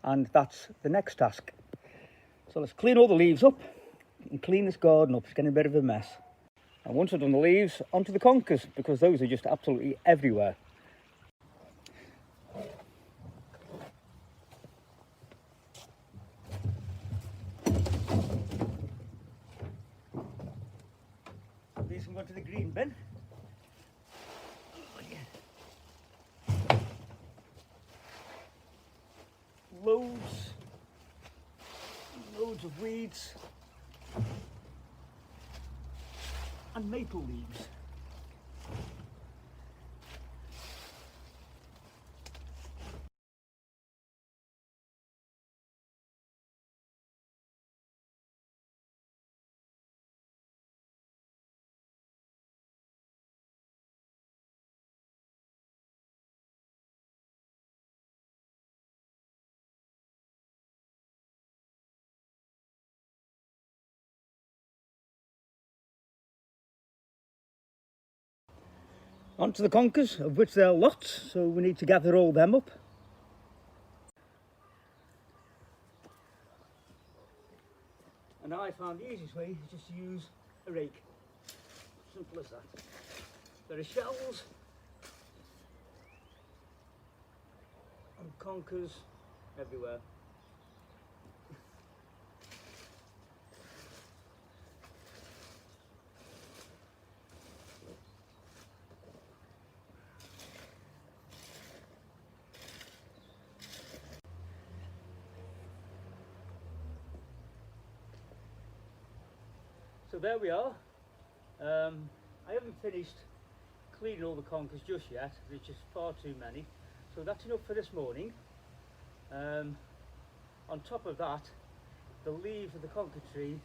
And that's the next task. So let's clean all the leaves up and clean this garden up. It's getting a bit of a mess. And once I've done the leaves, onto the conkers, because those are just absolutely everywhere. These can go to the green bin. Oh, yeah. Loads of weeds and maple leaves. Onto the conkers, of which there are lots, so we need to gather all them up. And I found the easiest way is just to use a rake. Simple as that. There are shells and conkers everywhere. So there we are. I haven't finished cleaning all the conkers just yet. There's just far too many. So that's enough for this morning. On top of that, the leaves of the conker tree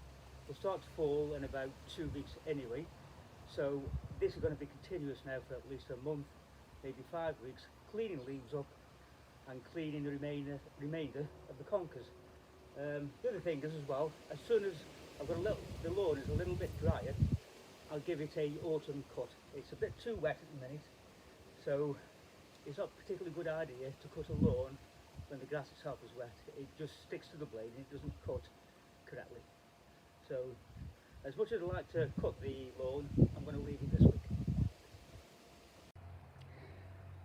will start to fall in about 2 weeks anyway. So this is going to be continuous now for at least a month, maybe 5 weeks, cleaning leaves up and cleaning the remainder of the conkers. The other thing is as well, as soon as the lawn is a little bit drier, I'll give it a autumn cut. It's a bit too wet at the minute, so it's not a particularly good idea to cut a lawn when the grass itself is wet. It just sticks to the blade and it doesn't cut correctly. So as much as I like to cut the lawn, I'm going to leave it this week.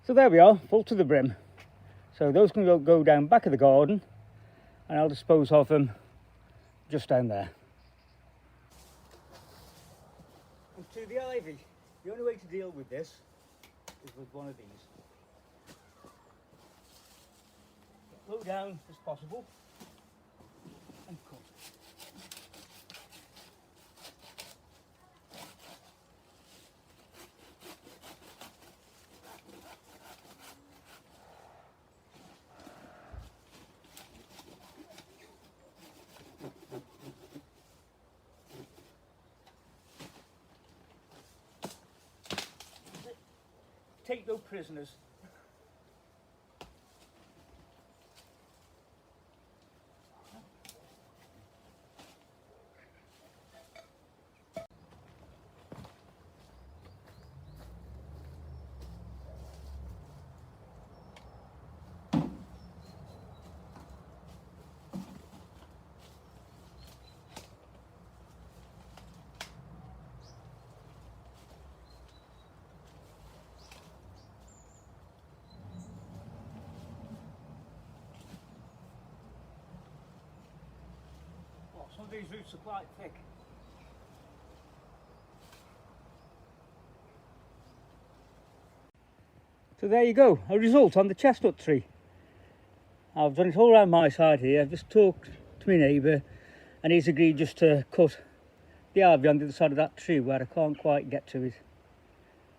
So there we are, full to the brim. So those can go down back of the garden, and I'll dispose of them just down there. And to the ivy, the only way to deal with this is with one of these. Get low down as possible and cut. Take no prisoners. Some of these roots are quite thick. So there you go, a result on the chestnut tree. I've done it all around my side here. I've just talked to my neighbour and he's agreed just to cut the ivy on the other side of that tree where I can't quite get to it.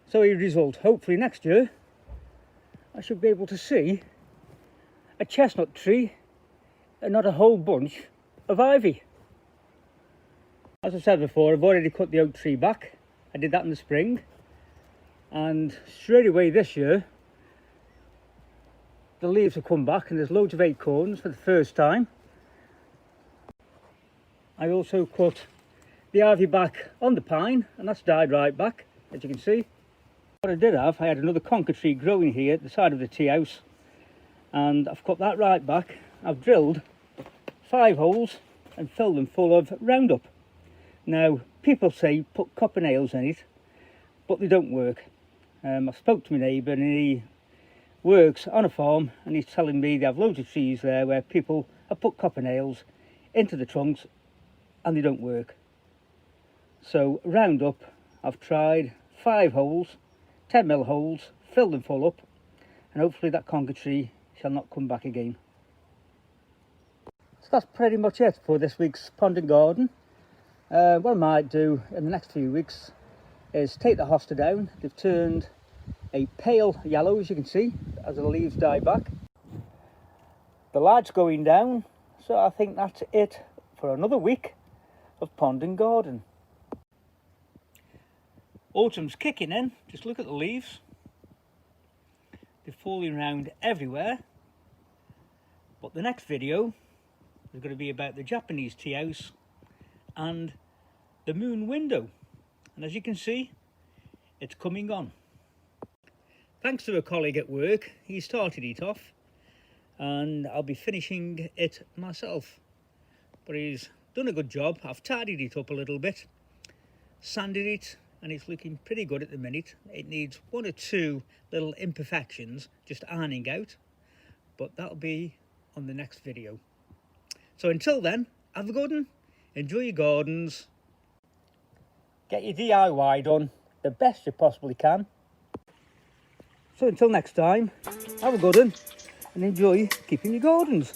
So a result, hopefully next year I should be able to see a chestnut tree and not a whole bunch of ivy. As I said before, I've already cut the oak tree back. I did that in the spring, and straight away this year the leaves have come back and there's loads of acorns for the first time. I also cut the ivy back on the pine and that's died right back, as you can see. What I did have, I had another conker tree growing here at the side of the tea house, and I've cut that right back. I've drilled 5 holes and filled them full of Roundup. Now, people say put copper nails in it, but they don't work. I spoke to my neighbour and he works on a farm and he's telling me they have loads of trees there where people have put copper nails into the trunks and they don't work. So Roundup, I've tried 5 holes, 10mm holes, filled them full up, and hopefully that conker tree shall not come back again. So that's pretty much it for this week's pond and garden. What I might do in the next few weeks is take the hosta down. They've turned a pale yellow, as you can see, as the leaves die back. The light's going down, so I think that's it for another week of pond and garden. Autumn's kicking in, just look at the leaves. They're falling around everywhere. But the next video is going to be about the Japanese tea house and the moon window. And as you can see, it's coming on. Thanks to a colleague at work, he started it off and I'll be finishing it myself. But he's done a good job. I've tidied it up a little bit, sanded it, and it's looking pretty good at the minute. It needs 1 or 2 little imperfections just ironing out, but that'll be on the next video. So until then, have a good one, enjoy your gardens, get your DIY done the best you possibly can. So until next time, have a good one and enjoy keeping your gardens.